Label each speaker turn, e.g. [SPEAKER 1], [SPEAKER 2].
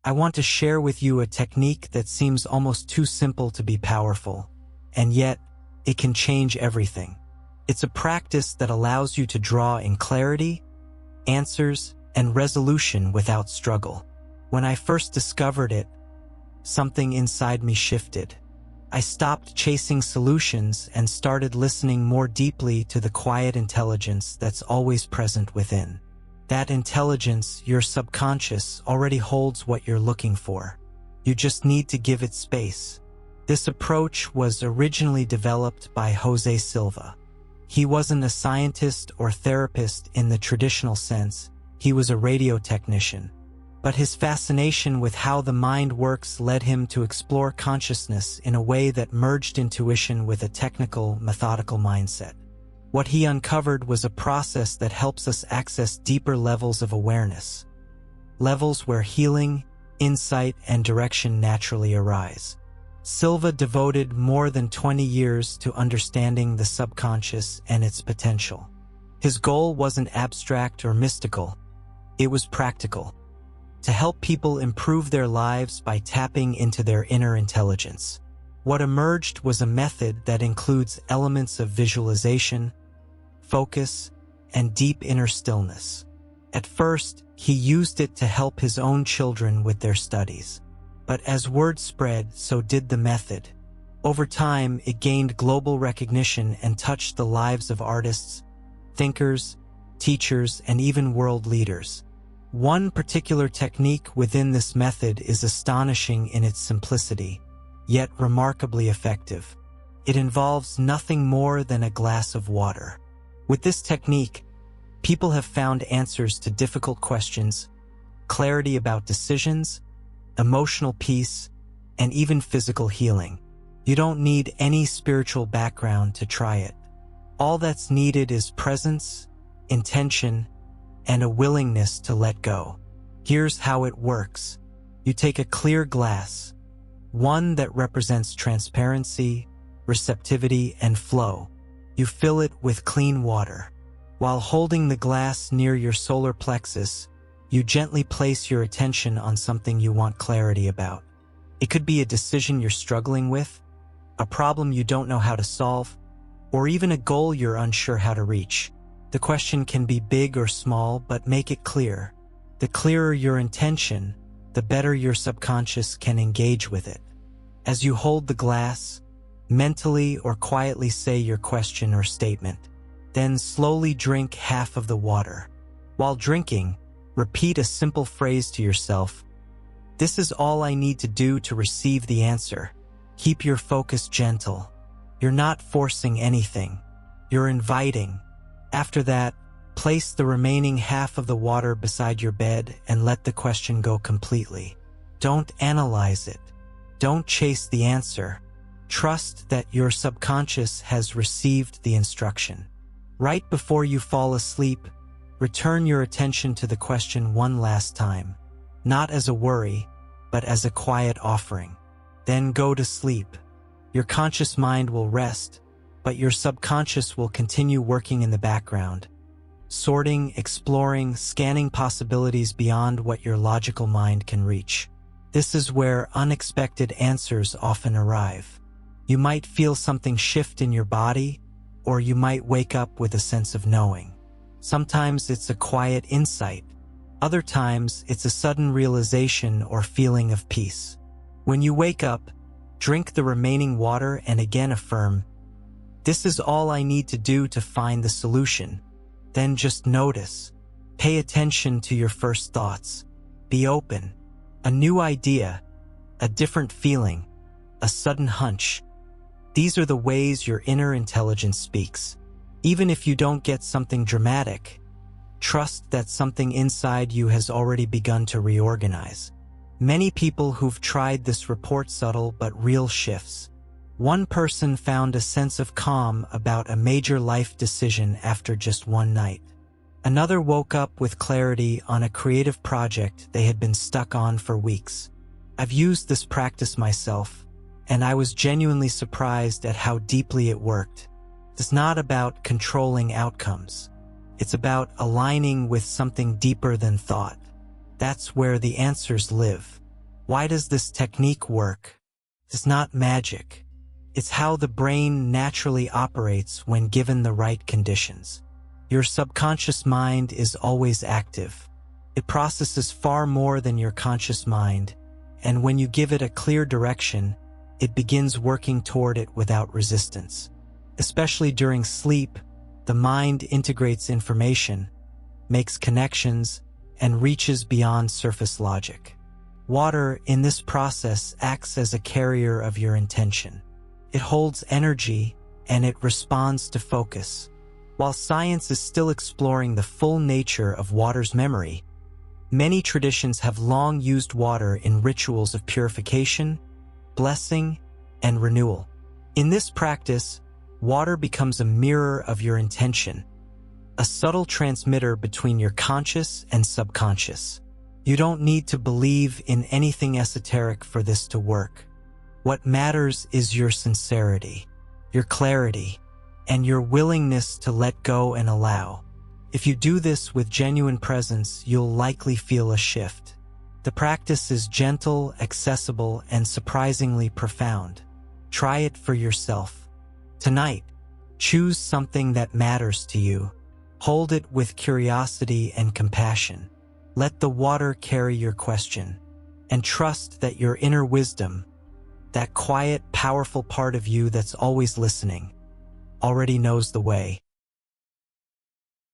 [SPEAKER 1] I want to share with you a technique that seems almost too simple to be powerful, and yet it can change everything. It's a practice that allows you to draw in clarity, answers, and resolution without struggle. When I first discovered it, something inside me shifted. I stopped chasing solutions and started listening more deeply to the quiet intelligence that's always present within. That intelligence, your subconscious, already holds what you're looking for. You just need to give it space. This approach was originally developed by José Silva. He wasn't a scientist or therapist in the traditional sense. He was a radio technician. But his fascination with how the mind works led him to explore consciousness in a way that merged intuition with a technical, methodical mindset. What he uncovered was a process that helps us access deeper levels of awareness, levels where healing, insight, and direction naturally arise. Silva devoted more than 20 years to understanding the subconscious and its potential. His goal wasn't abstract or mystical, it was practical, to help people improve their lives by tapping into their inner intelligence. What emerged was a method that includes elements of visualization, focus, and deep inner stillness. At first, he used it to help his own children with their studies. But as word spread, so did the method. Over time, it gained global recognition and touched the lives of artists, thinkers, teachers, and even world leaders. One particular technique within this method is astonishing in its simplicity, yet remarkably effective. It involves nothing more than a glass of water. With this technique, people have found answers to difficult questions, clarity about decisions, emotional peace, and even physical healing. You don't need any spiritual background to try it. All that's needed is presence, intention, and a willingness to let go. Here's how it works. You take a clear glass, one that represents transparency, receptivity, and flow. You fill it with clean water. While holding the glass near your solar plexus, you gently place your attention on something you want clarity about. It could be a decision you're struggling with, a problem you don't know how to solve, or even a goal you're unsure how to reach. The question can be big or small, but make it clear. The clearer your intention, the better your subconscious can engage with it. As you hold the glass, mentally or quietly say your question or statement. Then slowly drink half of the water. While drinking, repeat a simple phrase to yourself. This is all I need to do to receive the answer. Keep your focus gentle. You're not forcing anything. You're inviting. After that, place the remaining half of the water beside your bed and let the question go completely. Don't analyze it. Don't chase the answer. Trust that your subconscious has received the instruction. Right before you fall asleep, return your attention to the question one last time, not as a worry, but as a quiet offering. Then go to sleep. Your conscious mind will rest, but your subconscious will continue working in the background, sorting, exploring, scanning possibilities beyond what your logical mind can reach. This is where unexpected answers often arrive. You might feel something shift in your body, or you might wake up with a sense of knowing. Sometimes it's a quiet insight. Other times it's a sudden realization or feeling of peace. When you wake up, drink the remaining water and again affirm, "This is all I need to do to find the solution." Then just notice. Pay attention to your first thoughts. Be open. A new idea, a different feeling, a sudden hunch. These are the ways your inner intelligence speaks. Even if you don't get something dramatic, trust that something inside you has already begun to reorganize. Many people who've tried this report subtle but real shifts. One person found a sense of calm about a major life decision after just one night. Another woke up with clarity on a creative project they had been stuck on for weeks. I've used this practice myself, and I was genuinely surprised at how deeply it worked. It's not about controlling outcomes. It's about aligning with something deeper than thought. That's where the answers live. Why does this technique work? It's not magic. It's how the brain naturally operates when given the right conditions. Your subconscious mind is always active. It processes far more than your conscious mind, and when you give it a clear direction, it begins working toward it without resistance. Especially during sleep, the mind integrates information, makes connections, and reaches beyond surface logic. Water, in this process, acts as a carrier of your intention. It holds energy, and it responds to focus. While science is still exploring the full nature of water's memory, many traditions have long used water in rituals of purification, blessing, and renewal. In this practice, water becomes a mirror of your intention, a subtle transmitter between your conscious and subconscious. You don't need to believe in anything esoteric for this to work. What matters is your sincerity, your clarity, and your willingness to let go and allow. If you do this with genuine presence, you'll likely feel a shift. The practice is gentle, accessible, and surprisingly profound. Try it for yourself. Tonight, choose something that matters to you. Hold it with curiosity and compassion. Let the water carry your question, and trust that your inner wisdom, that quiet, powerful part of you that's always listening, already knows the way.